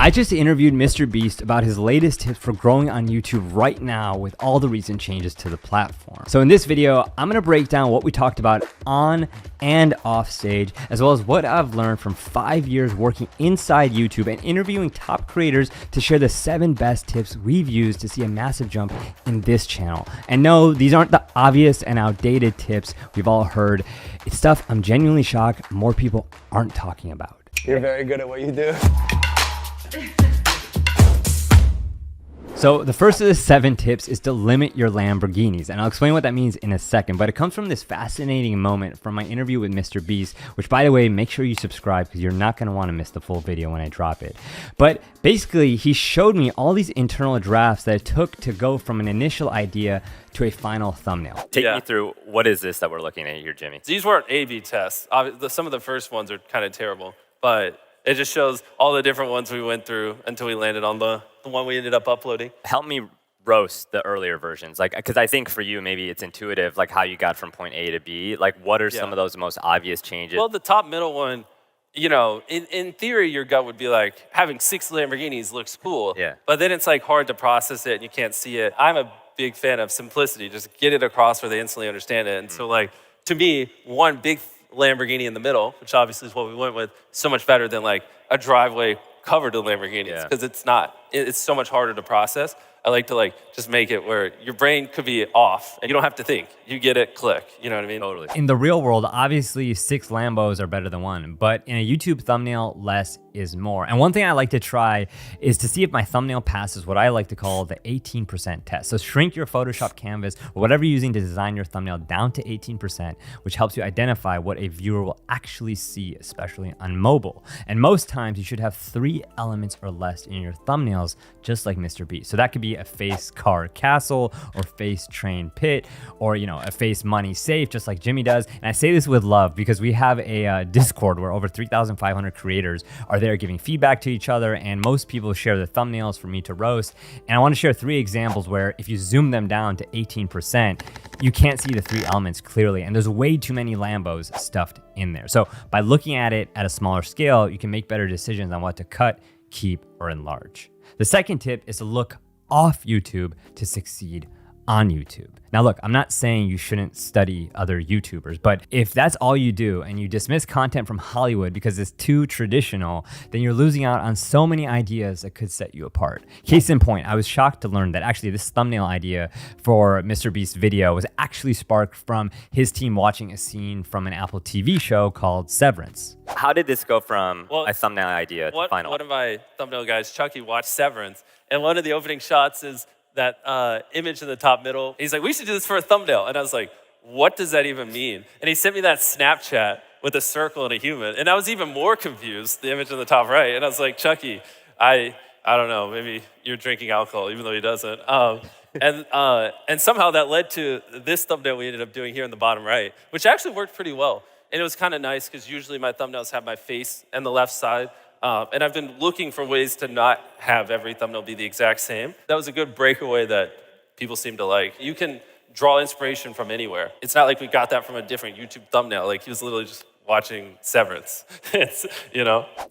I just interviewed Mr. Beast about his latest tips for growing on YouTube right now with all the recent changes to the platform. So in this video, I'm gonna break down what we talked about on and off stage, as well as what I've learned from 5 years working inside YouTube and interviewing top creators to share the 7 best tips we've used to see a massive jump in this channel. And no, these aren't the obvious and outdated tips we've all heard. It's stuff I'm genuinely shocked more people aren't talking about. You're very good at what you do. So the first of the 7 tips is to limit your Lamborghinis, and I'll explain what that means in a second, but it comes from this fascinating moment from my interview with Mr. Beast, which, by the way, make sure you subscribe because you're not going to want to miss the full video when I drop it. But basically, he showed me all these internal drafts that it took to go from an initial idea to a final thumbnail. Take me through, what is this that we're looking at here, Jimmy? These weren't A/B tests. Some of the first ones are kind of terrible, but it just shows all the different ones we went through until we landed on the one we ended up uploading. Help me roast the earlier versions, like, because I think for you maybe it's intuitive, like how you got from point A to B. Like, what are some of those most obvious changes? Well, the top middle one, you know, in theory, your gut would be like, having 6 Lamborghinis looks cool. Yeah. But then it's like hard to process it and you can't see it. I'm a big fan of simplicity. Just get it across where they instantly understand it. And so, like, to me, one big Lamborghini in the middle, which obviously is what we went with, so much better than like a driveway covered in Lamborghinis, because it's so much harder to process. I like to just make it where your brain could be off and you don't have to think. You get it, click. You know what I mean? Totally. In the real world, obviously 6 Lambos are better than 1, but in a YouTube thumbnail, less is more. And one thing I like to try is to see if my thumbnail passes what I like to call the 18% test. So shrink your Photoshop canvas or whatever you're using to design your thumbnail down to 18%, which helps you identify what a viewer will actually see, especially on mobile. And most times you should have 3 elements or less in your thumbnails, just like Mr. Beast. So that could be a face car castle or face train pit, or a face money safe, just like Jimmy does. And I say this with love because we have a Discord where over 3,500 creators are there giving feedback to each other, and most people share their thumbnails for me to roast. And I want to share 3 examples where if you zoom them down to 18%, you can't see the 3 elements clearly, and there's way too many Lambos stuffed in there. So by looking at it at a smaller scale, you can make better decisions on what to cut, keep, or enlarge. The second tip is to look off YouTube to succeed on YouTube. Now look, I'm not saying you shouldn't study other YouTubers, but if that's all you do and you dismiss content from Hollywood because it's too traditional, then you're losing out on so many ideas that could set you apart. Case in point, I was shocked to learn that actually this thumbnail idea for Mr. Beast's video was actually sparked from his team watching a scene from an Apple TV show called Severance. How did this go from a thumbnail idea to final? One of my thumbnail guys, Chucky, watched Severance, and one of the opening shots is that image in the top middle. He's like, we should do this for a thumbnail. And I was like, what does that even mean? And he sent me that Snapchat with a circle and a human. And I was even more confused, the image in the top right. And I was like, Chucky, I don't know, maybe you're drinking alcohol, even though he doesn't. And somehow that led to this thumbnail we ended up doing here in the bottom right, which actually worked pretty well. And it was kind of nice because usually my thumbnails have my face and the left side. And I've been looking for ways to not have every thumbnail be the exact same. That was a good breakaway that people seem to like. You can draw inspiration from anywhere. It's not like we got that from a different YouTube thumbnail. Like, he was literally just watching Severance.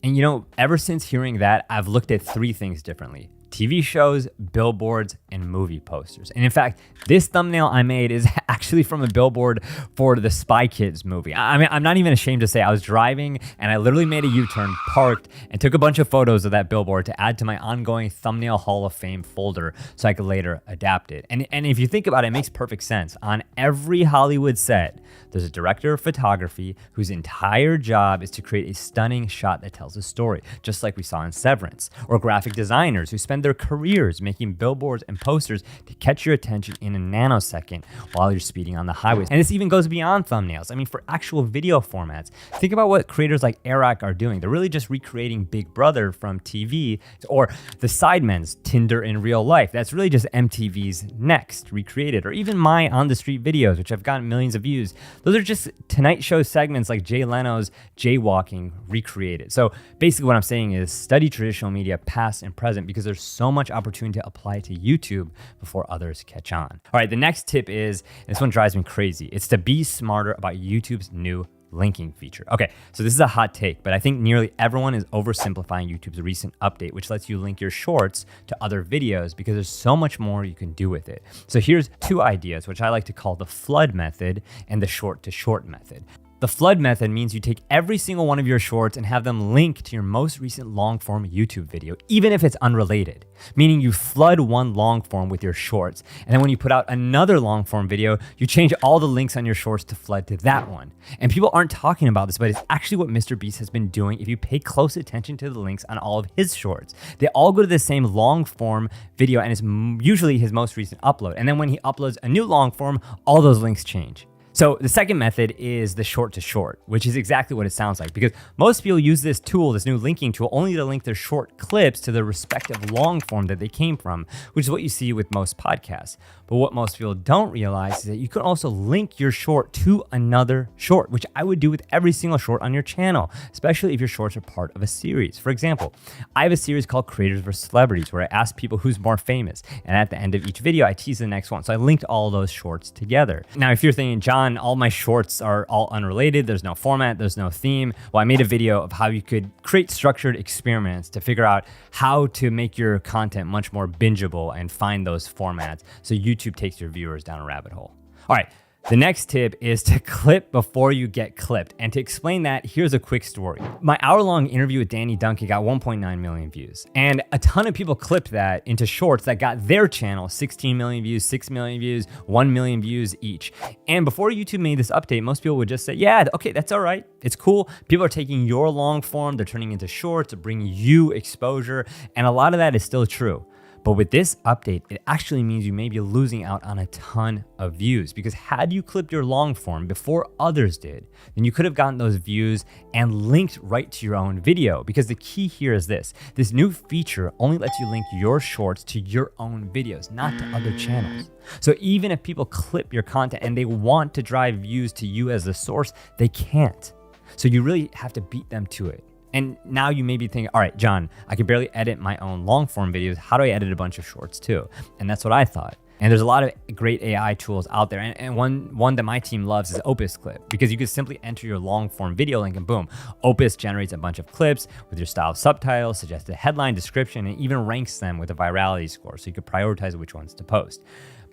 And ever since hearing that, I've looked at 3 things differently: TV shows, billboards, and movie posters. And in fact, this thumbnail I made is actually from a billboard for the Spy Kids movie. I mean, I'm not even ashamed to say I was driving and I literally made a U-turn, parked, and took a bunch of photos of that billboard to add to my ongoing Thumbnail Hall of Fame folder so I could later adapt it. And if you think about it, it makes perfect sense. On every Hollywood set, there's a director of photography whose entire job is to create a stunning shot that tells a story, just like we saw in Severance, or graphic designers who spend their careers making billboards and posters to catch your attention in a nanosecond while you're speeding on the highways. And this even goes beyond thumbnails. I mean, for actual video formats, think about what creators like Eric are doing. They're really just recreating Big Brother from TV, or the Sidemen's Tinder in real life. That's really just MTV's Next recreated, or even my On the Street videos, which have gotten millions of views. Those are just Tonight Show segments like Jay Leno's Jaywalking recreated. So basically what I'm saying is study traditional media past and present, because there's so much opportunity to apply to YouTube before others catch on. All right, the next tip is, and this one drives me crazy, it's to be smarter about YouTube's new linking feature. Okay, so this is a hot take, but I think nearly everyone is oversimplifying YouTube's recent update, which lets you link your shorts to other videos because there's so much more you can do with it. So here's two ideas, which I like to call the flood method and the short to short method. The flood method means you take every single one of your shorts and have them link to your most recent long form YouTube video, even if it's unrelated. Meaning you flood one long form with your shorts, and then when you put out another long form video, you change all the links on your shorts to flood to that one. And people aren't talking about this, but it's actually what MrBeast has been doing if you pay close attention to the links on all of his shorts. They all go to the same long form video, and it's usually his most recent upload. And then when he uploads a new long form, all those links change. So the second method is the short to short, which is exactly what it sounds like, because most people use this tool, this new linking tool, only to link their short clips to the respective long form that they came from, which is what you see with most podcasts. But what most people don't realize is that you can also link your short to another short, which I would do with every single short on your channel, especially if your shorts are part of a series. For example, I have a series called Creators vs. Celebrities, where I ask people who's more famous. And at the end of each video, I tease the next one. So I linked all those shorts together. Now, if you're thinking, John, all my shorts are all unrelated, there's no format, there's no theme. Well, I made a video of how you could create structured experiments to figure out how to make your content much more bingeable and find those formats so YouTube takes your viewers down a rabbit hole. All right. The next tip is to clip before you get clipped. And to explain that, here's a quick story. My hour-long interview with Danny Duncan got 1.9 million views. And a ton of people clipped that into shorts that got their channel 16 million views, 6 million views, 1 million views each. And before YouTube made this update, most people would just say, yeah, okay, that's all right. It's cool. People are taking your long form, they're turning into shorts to bring you exposure. And a lot of that is still true. But with this update, it actually means you may be losing out on a ton of views, because had you clipped your long form before others did, then you could have gotten those views and linked right to your own video. Because the key here is this new feature only lets you link your shorts to your own videos, not to other channels. So even if people clip your content and they want to drive views to you as the source, they can't. So you really have to beat them to it. And now you may be thinking, all right, John, I can barely edit my own long form videos. How do I edit a bunch of shorts too? And that's what I thought. And there's a lot of great AI tools out there. And one that my team loves is Opus Clip, because you can simply enter your long form video link and boom, Opus generates a bunch of clips with your style subtitles, suggested headline, description, and even ranks them with a virality score. So you can prioritize which ones to post.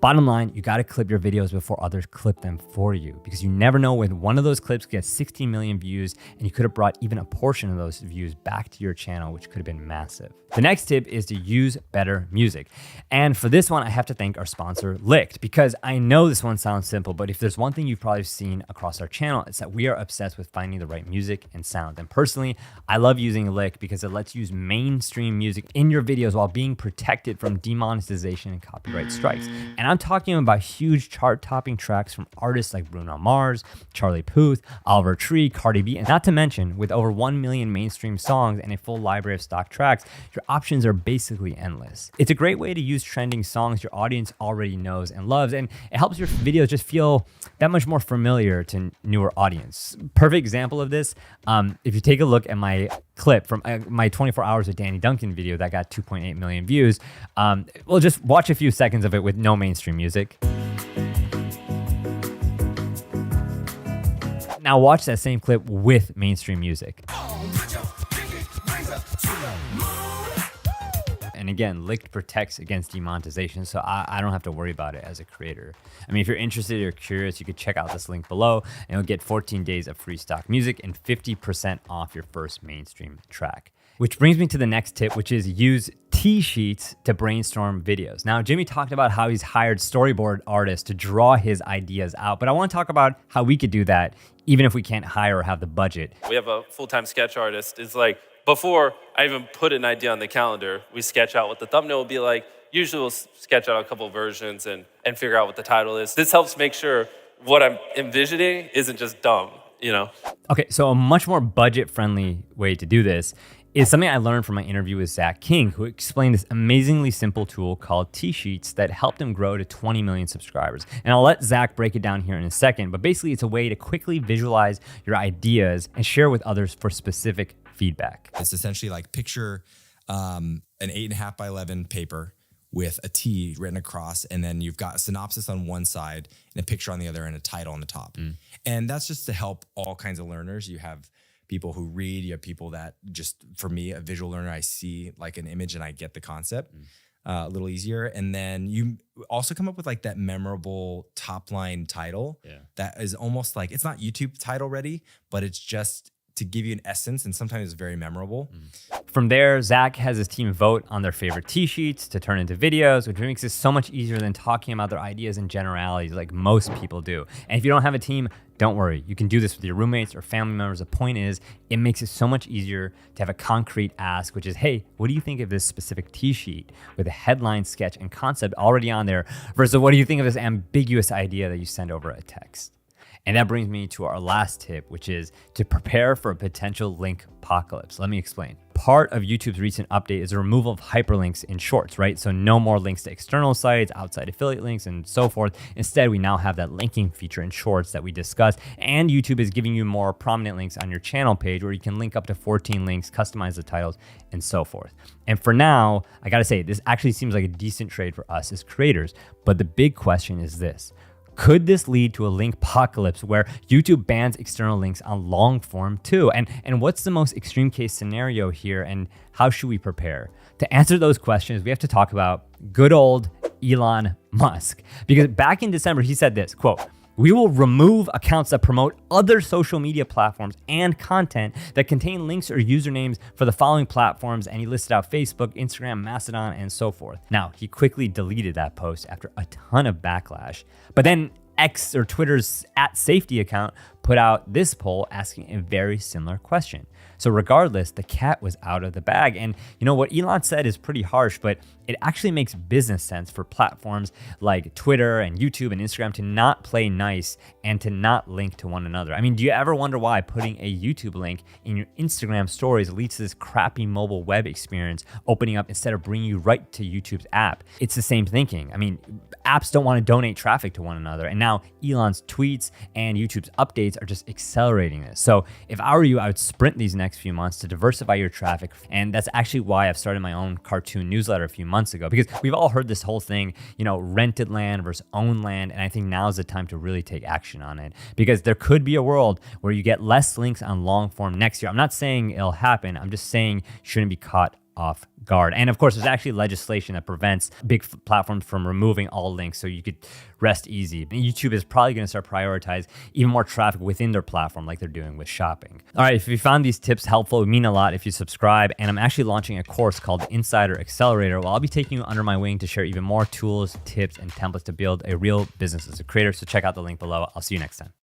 Bottom line, you got to clip your videos before others clip them for you, because you never know when one of those clips gets 16 million views, and you could have brought even a portion of those views back to your channel, which could have been massive. The next tip is to use better music. And for this one, I have to thank our sponsor, Licked, because I know this one sounds simple, but if there's one thing you've probably seen across our channel, it's that we are obsessed with finding the right music and sound. And personally, I love using Licked because it lets you use mainstream music in your videos while being protected from demonetization and copyright strikes. And I'm talking about huge chart-topping tracks from artists like Bruno Mars, Charlie Puth, Oliver Tree, Cardi B, and not to mention, with over 1 million mainstream songs and a full library of stock tracks, your options are basically endless. It's a great way to use trending songs your audience already knows and loves, and it helps your videos just feel that much more familiar to newer audience. Perfect example of this, if you take a look at my clip from my 24 hours with Danny Duncan video that got 2.8 million views, well, just watch a few seconds of it with no mainstream music. Now watch that same clip with mainstream music. And again, Licked protects against demonetization, so I don't have to worry about it as a creator. I mean, if you're interested or curious, you could check out this link below, and you'll get 14 days of free stock music and 50% off your first mainstream track. Which brings me to the next tip, which is use T-sheets to brainstorm videos. Now, Jimmy talked about how he's hired storyboard artists to draw his ideas out, but I want to talk about how we could do that even if we can't hire or have the budget. We have a full-time sketch artist. It's like, before I even put an idea on the calendar, we sketch out what the thumbnail will be like. Usually we'll sketch out a couple versions and figure out what the title is. This helps make sure what I'm envisioning isn't just dumb, you know? Okay, so a much more budget-friendly way to do this is something I learned from my interview with Zach King, who explained this amazingly simple tool called T-Sheets that helped him grow to 20 million subscribers. And I'll let Zach break it down here in a second, but basically it's a way to quickly visualize your ideas and share with others for specific feedback. It's essentially like picture an 8.5 by 11 paper with a T written across, and then you've got a synopsis on one side and a picture on the other and a title on the top. And that's just to help all kinds of learners. You have people who read, you have people that just, for me, a visual learner, I see like an image and I get the concept a little easier. And then you also come up with like that memorable top line title that is almost like, it's not YouTube title ready, but it's just to give you an essence, and sometimes it's very memorable. From there, Zach has his team vote on their favorite T-sheets to turn into videos, which makes it so much easier than talking about their ideas and generalities like most people do. And if you don't have a team, don't worry. You can do this with your roommates or family members. The point is, it makes it so much easier to have a concrete ask, which is, hey, what do you think of this specific T-sheet with a headline, sketch, and concept already on there versus what do you think of this ambiguous idea that you send over a text? And that brings me to our last tip, which is to prepare for a potential link apocalypse. Let me explain. Part of YouTube's recent update is the removal of hyperlinks in shorts, right? So no more links to external sites, outside affiliate links, and so forth. Instead, we now have that linking feature in shorts that we discussed. And YouTube is giving you more prominent links on your channel page where you can link up to 14 links, customize the titles, and so forth. And for now, I gotta say, this actually seems like a decent trade for us as creators. But the big question is this. Could this lead to a link apocalypse where YouTube bans external links on long form too? And what's the most extreme case scenario here, and how should we prepare? To answer those questions, we have to talk about good old Elon Musk. Because back in December, he said this, quote, "We will remove accounts that promote other social media platforms and content that contain links or usernames for the following platforms." And he listed out Facebook, Instagram, Mastodon, and so forth. Now, he quickly deleted that post after a ton of backlash. But then X, or Twitter's @safety account, put out this poll asking a very similar question. So regardless, the cat was out of the bag. And you know what Elon said is pretty harsh, but it actually makes business sense for platforms like Twitter and YouTube and Instagram to not play nice and to not link to one another. I mean, do you ever wonder why putting a YouTube link in your Instagram stories leads to this crappy mobile web experience opening up instead of bringing you right to YouTube's app? It's the same thinking. I mean, apps don't want to donate traffic to one another. And now Elon's tweets and YouTube's updates are just accelerating this. So if I were you, I would sprint these next few months to diversify your traffic. And that's actually why I've started my own cartoon newsletter a few months ago, because we've all heard this whole thing, you know, rented land versus owned land. And I think now is the time to really take action on it, because there could be a world where you get less links on long form next year. I'm not saying it'll happen. I'm just saying you shouldn't be caught off guard. And of course, there's actually legislation that prevents big platforms from removing all links, so you could rest easy. And YouTube is probably going to start prioritize even more traffic within their platform like they're doing with shopping. All right, if you found these tips helpful, it would mean a lot if you subscribe. And I'm actually launching a course called Insider Accelerator, where I'll be taking you under my wing to share even more tools, tips, and templates to build a real business as a creator. So check out the link below. I'll see you next time.